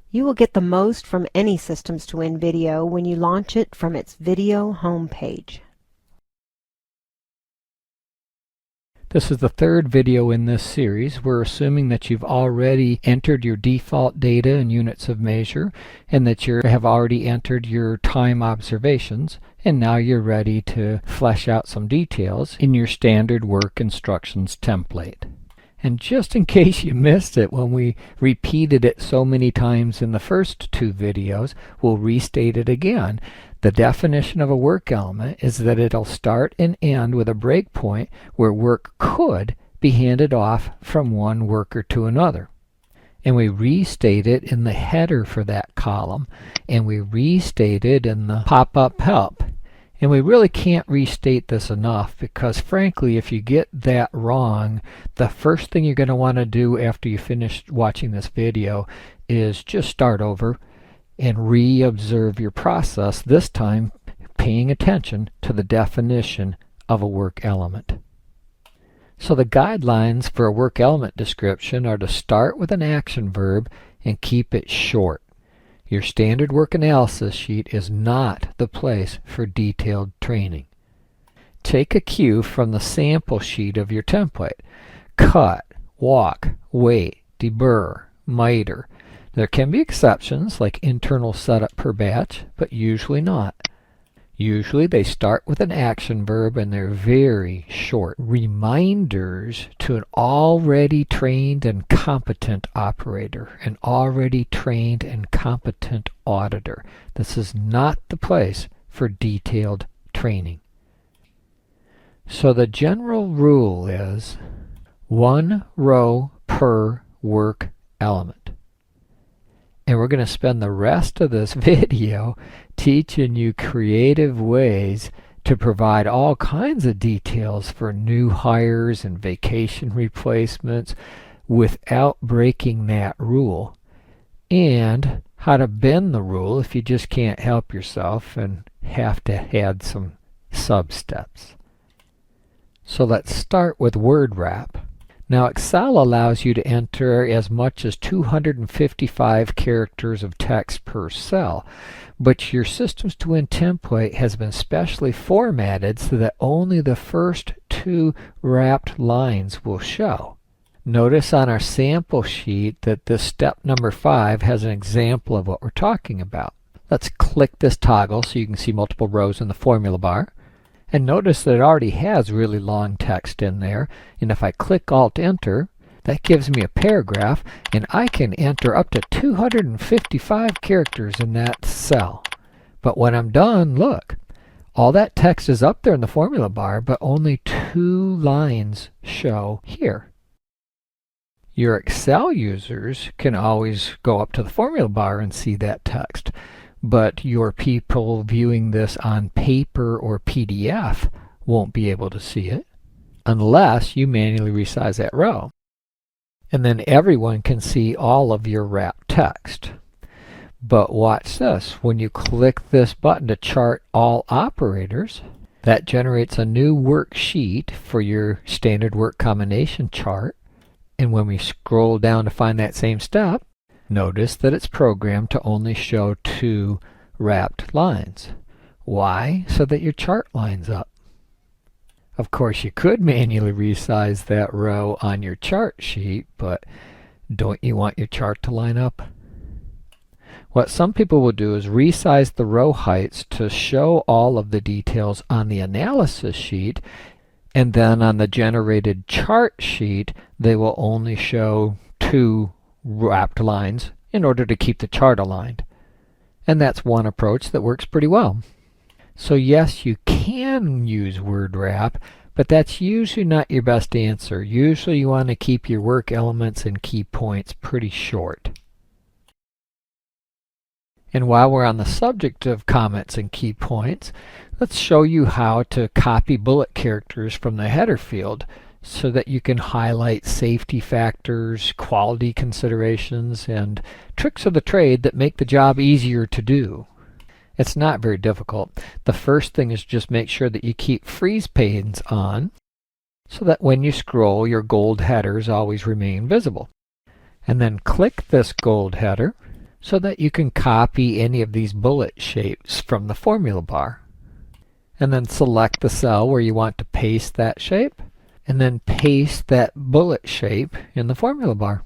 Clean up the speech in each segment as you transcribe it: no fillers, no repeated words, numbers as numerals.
You will get the most from any Systems to Win video when you launch it from its video homepage. This is the third video in this series. We're assuming that you've already entered your default data in units of measure and that you have already entered your time observations, and now you're ready to flesh out some details in your standard work instructions template. And just in case you missed it when we repeated it so many times in the first two videos, we'll restate it again. The definition of a work element is that it'll start and end with a breakpoint where work could be handed off from one worker to another. And we restate it in the header for that column, and we restate it in the pop-up help. And we really can't restate this enough because frankly, if you get that wrong, the first thing you're going to want to do after you finish watching this video is just start over and re-observe your process, this time paying attention to the definition of a work element. So the guidelines for a work element description are to start with an action verb and keep it short. Your standard work analysis sheet is not the place for detailed training. Take a cue from the sample sheet of your template. Cut, walk, wait, deburr, miter. There can be exceptions like internal setup per batch, but usually not. Usually they start with an action verb and they're very short. Reminders to an already trained and competent operator, an already trained and competent auditor. This is not the place for detailed training. So the general rule is 1 row per work element. And we're going to spend the rest of this video teaching you creative ways to provide all kinds of details for new hires and vacation replacements without breaking that rule, and how to bend the rule if you just can't help yourself and have to add some sub-steps. So let's start with word wrap. Now Excel allows you to enter as much as 255 characters of text per cell, but your Systems to Win template has been specially formatted so that only the first 2 wrapped lines will show. Notice on our sample sheet that this step number 5 has an example of what we're talking about. Let's click this toggle so you can see multiple rows in the formula bar. And notice that it already has really long text in there, and if I click Alt-Enter, that gives me a paragraph, and I can enter up to 255 characters in that cell. But when I'm done, look, all that text is up there in the formula bar, but only 2 lines show here. Your Excel users can always go up to the formula bar and see that text. But your people viewing this on paper or PDF won't be able to see it unless you manually resize that row. And then everyone can see all of your wrapped text. But watch this. When you click this button to chart all operators, that generates a new worksheet for your standard work combination chart. And when we scroll down to find that same step, notice that it's programmed to only show 2 wrapped lines. Why? So that your chart lines up. Of course, you could manually resize that row on your chart sheet, but don't you want your chart to line up? What some people will do is resize the row heights to show all of the details on the analysis sheet, and then on the generated chart sheet, they will only show 2 wrapped lines in order to keep the chart aligned. And that's one approach that works pretty well. So yes, you can use word wrap, but that's usually not your best answer. Usually you want to keep your work elements and key points pretty short. And while we're on the subject of comments and key points, let's show you how to copy bullet characters from the header field so that you can highlight safety factors, quality considerations, and tricks of the trade that make the job easier to do. It's not very difficult. The first thing is just make sure that you keep freeze panes on so that when you scroll, your gold headers always remain visible. And then click this gold header, so that you can copy any of these bullet shapes from the formula bar. And then select the cell where you want to paste that shape, and then paste that bullet shape in the formula bar.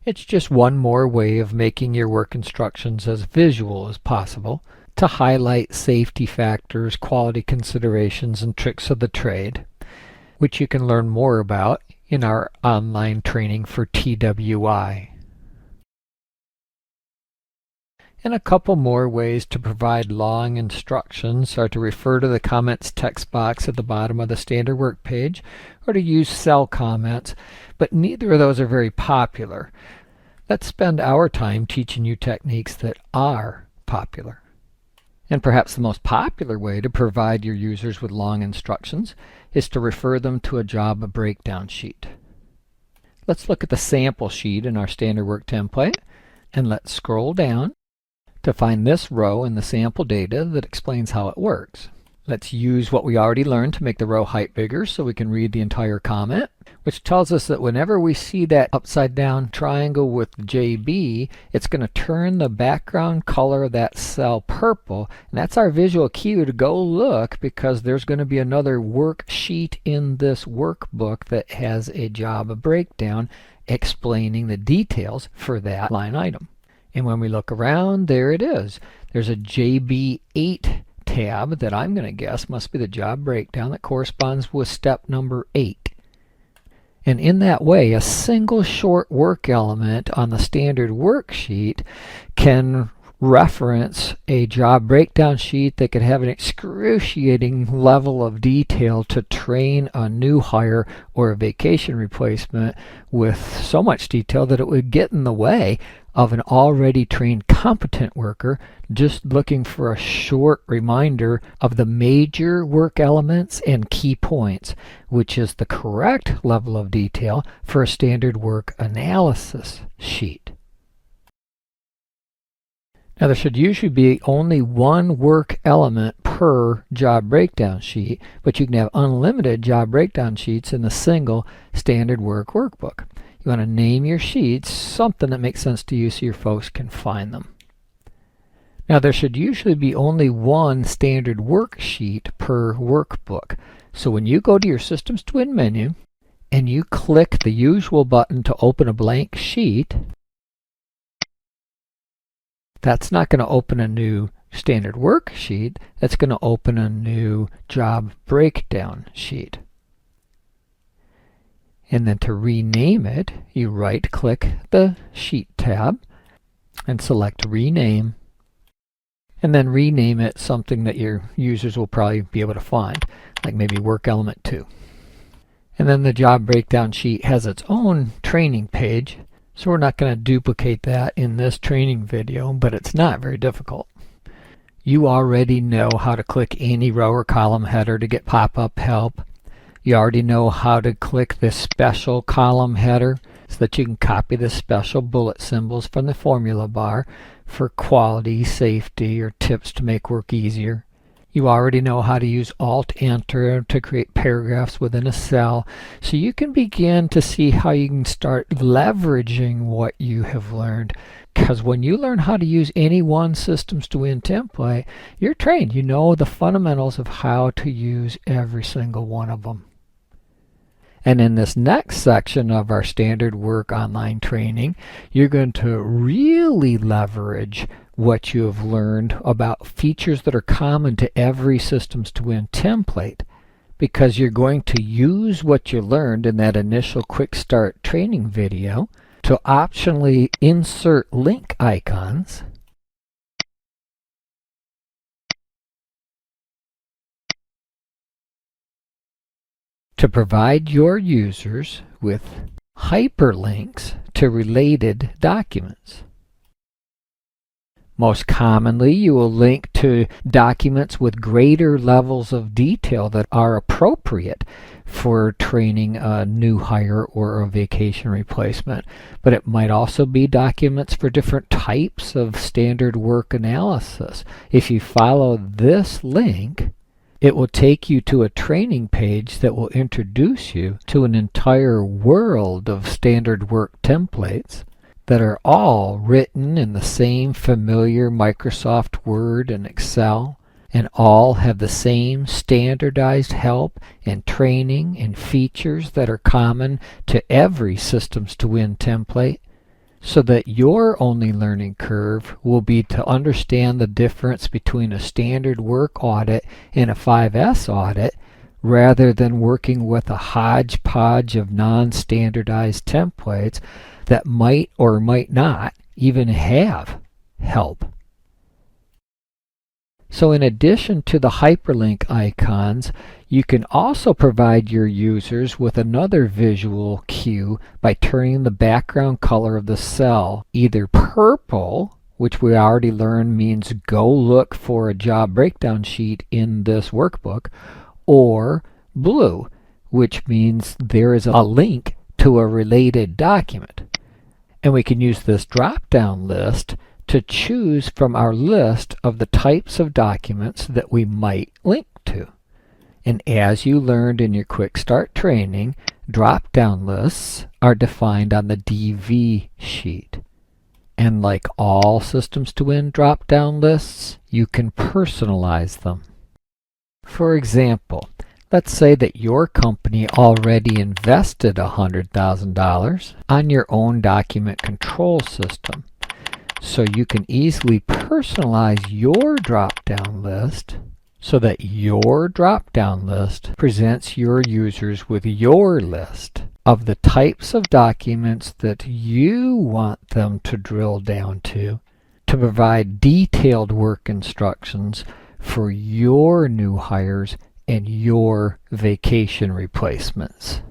It's just one more way of making your work instructions as visual as possible to highlight safety factors, quality considerations, and tricks of the trade, which you can learn more about in our online training for TWI. And a couple more ways to provide long instructions are to refer to the comments text box at the bottom of the standard work page, or to use cell comments, but neither of those are very popular. Let's spend our time teaching you techniques that are popular. And perhaps the most popular way to provide your users with long instructions is to refer them to a job breakdown sheet. Let's look at the sample sheet in our standard work template, and let's scroll down to find this row in the sample data that explains how it works. Let's use what we already learned to make the row height bigger so we can read the entire comment, which tells us that whenever we see that upside down triangle with JB, it's going to turn the background color of that cell purple, and that's our visual cue to go look, because there's going to be another worksheet in this workbook that has a job breakdown explaining the details for that line item. And when we look around, there it is. There's a JB8 tab that I'm going to guess must be the job breakdown that corresponds with step number 8. And in that way, a single short work element on the standard worksheet can reference a job breakdown sheet that could have an excruciating level of detail to train a new hire or a vacation replacement with so much detail that it would get in the way of an already trained competent worker just looking for a short reminder of the major work elements and key points, which is the correct level of detail for a standard work analysis sheet. Now, there should usually be only one work element per job breakdown sheet, but you can have unlimited job breakdown sheets in the single standard work workbook. You want to name your sheets something that makes sense to you so your folks can find them. Now, there should usually be only one standard worksheet per workbook. So when you go to your Systems Twin menu and you click the usual button to open a blank sheet, that's not going to open a new standard worksheet. That's going to open a new job breakdown sheet. And then to rename it, you right-click the Sheet tab and select Rename, and then rename it something that your users will probably be able to find, like maybe Work Element 2. And then the job breakdown sheet has its own training page, so we're not going to duplicate that in this training video, but it's not very difficult. You already know how to click any row or column header to get pop-up help. You already know how to click this special column header so that you can copy the special bullet symbols from the formula bar for quality, safety, or tips to make work easier. You already know how to use Alt-Enter to create paragraphs within a cell, so you can begin to see how you can start leveraging what you have learned. Because when you learn how to use any one Systems Twin template, you're trained. You know the fundamentals of how to use every single one of them. And in this next section of our standard work online training, you're going to really leverage what you have learned about features that are common to every Systems Twin template, because you're going to use what you learned in that initial quick start training video to optionally insert link icons to provide your users with hyperlinks to related documents. Most commonly, you will link to documents with greater levels of detail that are appropriate for training a new hire or a vacation replacement. But it might also be documents for different types of standard work analysis. If you follow this link, it will take you to a training page that will introduce you to an entire world of standard work templates that are all written in the same familiar Microsoft Word and Excel, and all have the same standardized help and training and features that are common to every Systems to Win template, so that your only learning curve will be to understand the difference between a standard work audit and a 5S audit, rather than working with a hodgepodge of non-standardized templates that might or might not even have help. So in addition to the hyperlink icons, you can also provide your users with another visual cue by turning the background color of the cell either purple, which we already learned means go look for a job breakdown sheet in this workbook, or blue, which means there is a link to a related document. And we can use this drop-down list to choose from our list of the types of documents that we might link to. And as you learned in your Quick Start training, drop-down lists are defined on the DV sheet. And like all Systems to Win drop-down lists, you can personalize them. For example, let's say that your company already invested $100,000 on your own document control system. So you can easily personalize your drop-down list so that your drop-down list presents your users with your list of the types of documents that you want them to drill down to provide detailed work instructions for your new hires and your vacation replacements.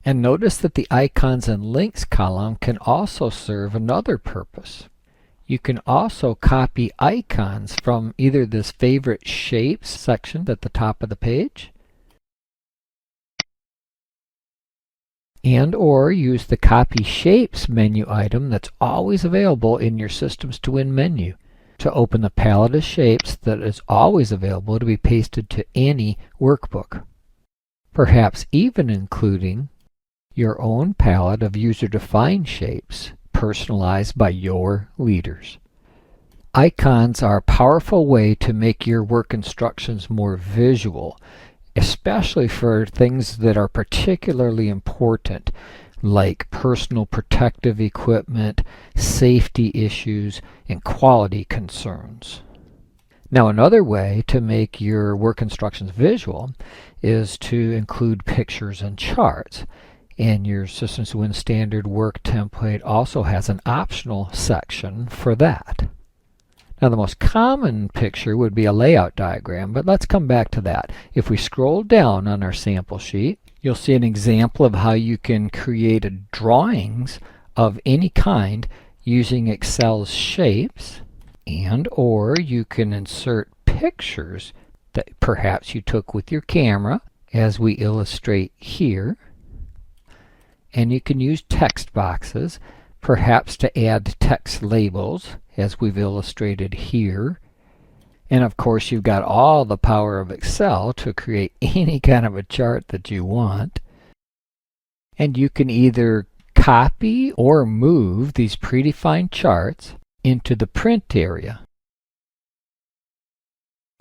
And notice that the icons and links column can also serve another purpose. You can also copy icons from either this favorite shapes section at the top of the page, and or use the copy shapes menu item that's always available in your Systems to Win menu to open the palette of shapes that is always available to be pasted to any workbook, perhaps even including your own palette of user-defined shapes personalized by your leaders. Icons are a powerful way to make your work instructions more visual, especially for things that are particularly important, like personal protective equipment, safety issues, and quality concerns. Now, another way to make your work instructions visual is to include pictures and charts. And your Systems to Win standard work template also has an optional section for that. Now, the most common picture would be a layout diagram, but let's come back to that. If we scroll down on our sample sheet, you'll see an example of how you can create drawings of any kind using Excel's shapes, and or you can insert pictures that perhaps you took with your camera, as we illustrate here. And you can use text boxes, perhaps to add text labels, as we've illustrated here. And of course, you've got all the power of Excel to create any kind of a chart that you want. And you can either copy or move these predefined charts into the print area,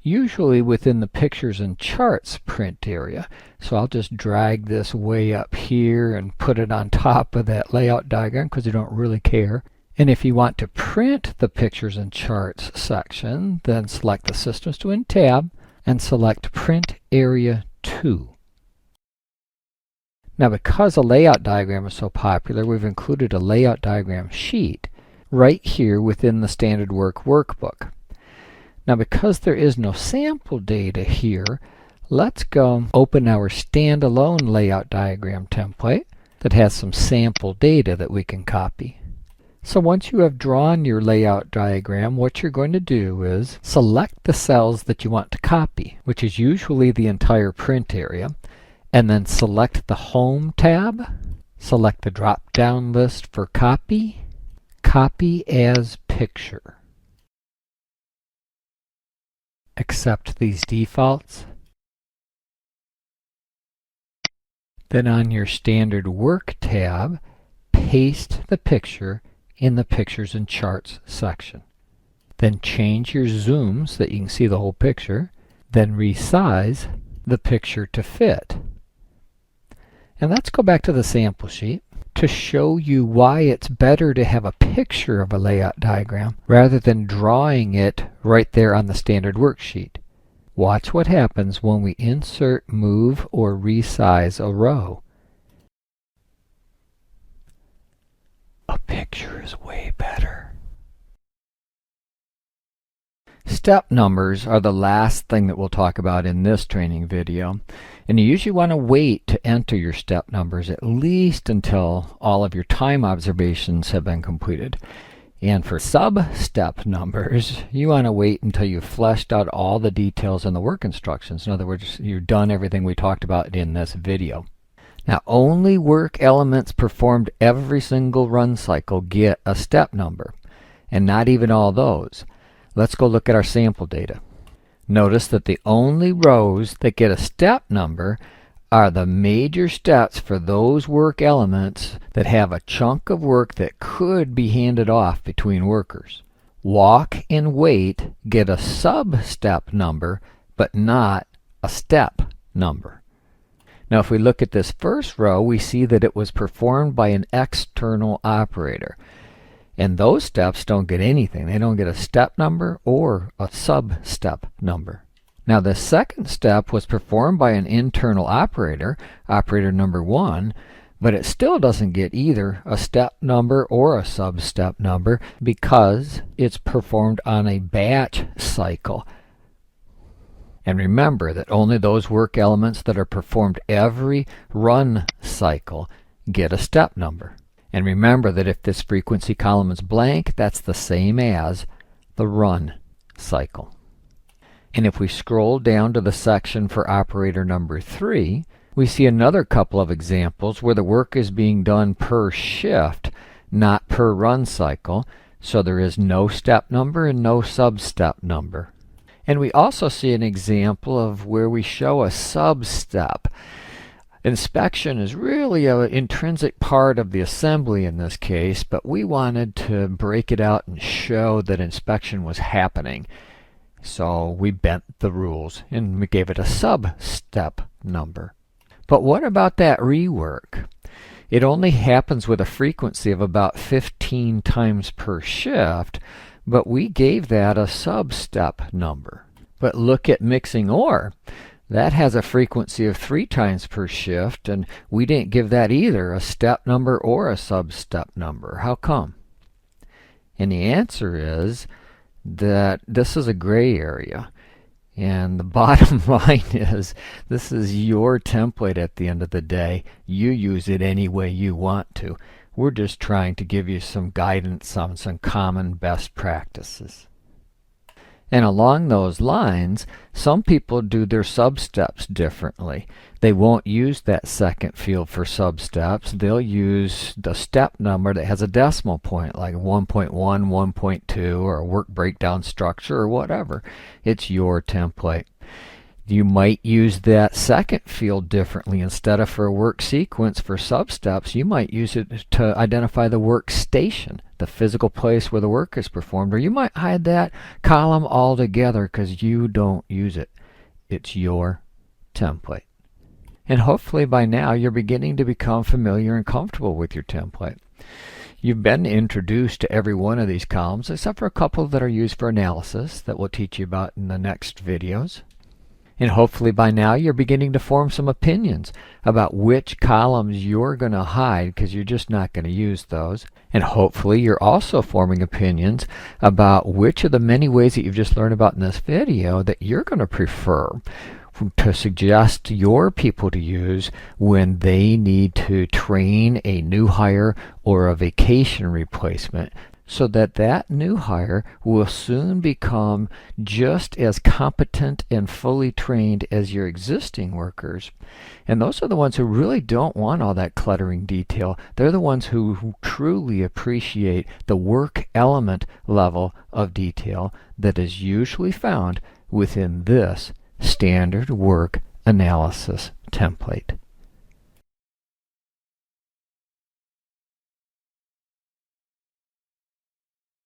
usually within the pictures and charts print area. So I'll just drag this way up here and put it on top of that layout diagram because I don't really care. And if you want to print the pictures and charts section, then select the Systems to Win tab and select Print Area 2. Now, because a layout diagram is so popular, we've included a layout diagram sheet right here within the Standard Work Workbook. Now, because there is no sample data here, let's go open our standalone layout diagram template that has some sample data that we can copy. So once you have drawn your layout diagram, what you're going to do is select the cells that you want to copy, which is usually the entire print area, and then select the Home tab, select the drop-down list for Copy, Copy as Picture. Accept these defaults. Then on your Standard Work tab, paste the picture in the Pictures and Charts section. Then change your zoom so that you can see the whole picture. Then resize the picture to fit. And let's go back to the sample sheet to show you why it's better to have a picture of a layout diagram rather than drawing it right there on the standard worksheet. Watch what happens when we insert, move, or resize a row. A picture is way better. Step numbers are the last thing that we'll talk about in this training video, and you usually want to wait to enter your step numbers at least until all of your time observations have been completed. And for sub-step numbers, you want to wait until you've fleshed out all the details in the work instructions. In other words, you've done everything we talked about in this video. Now, only work elements performed every single run cycle get a step number, and not even all those. Let's go look at our sample data. Notice that the only rows that get a step number are the major steps for those work elements that have a chunk of work that could be handed off between workers. Walk and wait get a sub-step number, but not a step number. Now, if we look at this first row, we see that it was performed by an external operator. And those steps don't get anything. They don't get a step number or a sub-step number. Now, the second step was performed by an internal operator, operator number 1, but it still doesn't get either a step number or a sub-step number because it's performed on a batch cycle. And remember that only those work elements that are performed every run cycle get a step number. And remember that if this frequency column is blank, that's the same as the run cycle. And if we scroll down to the section for operator number 3, we see another couple of examples where the work is being done per shift, not per run cycle, so there is no step number and no sub-step number. And we also see an example of where we show a sub-step. Inspection is really an intrinsic part of the assembly in this case, but we wanted to break it out and show that inspection was happening. So we bent the rules and we gave it a sub-step number. But what about that rework? It only happens with a frequency of about 15 times per shift, but we gave that a sub-step number. But look at mixing ore. That has a frequency of 3 times per shift, and we didn't give that either a step number or a sub-step number. How come? And the answer is that this is a gray area. And the bottom line is this is your template at the end of the day. You use it any way you want to. We're just trying to give you some guidance on some common best practices. And along those lines, some people do their sub-steps differently. They won't use that second field for sub-steps. They'll use the step number that has a decimal point, like 1.1, 1.2, or a work breakdown structure, or whatever. It's your template. You might use that second field differently. Instead of for a work sequence for sub-steps, you might use it to identify the workstation, the physical place where the work is performed, or you might hide that column altogether because you don't use it. It's your template. And hopefully by now you're beginning to become familiar and comfortable with your template. You've been introduced to every one of these columns except for a couple that are used for analysis that we'll teach you about in the next videos. And hopefully by now you're beginning to form some opinions about which columns you're going to hide because you're just not going to use those. And hopefully you're also forming opinions about which of the many ways that you've just learned about in this video that you're going to prefer to suggest your people to use when they need to train a new hire or a vacation replacement, so that that new hire will soon become just as competent and fully trained as your existing workers. And those are the ones who really don't want all that cluttering detail. They're the ones who truly appreciate the work element level of detail that is usually found within this standard work analysis template.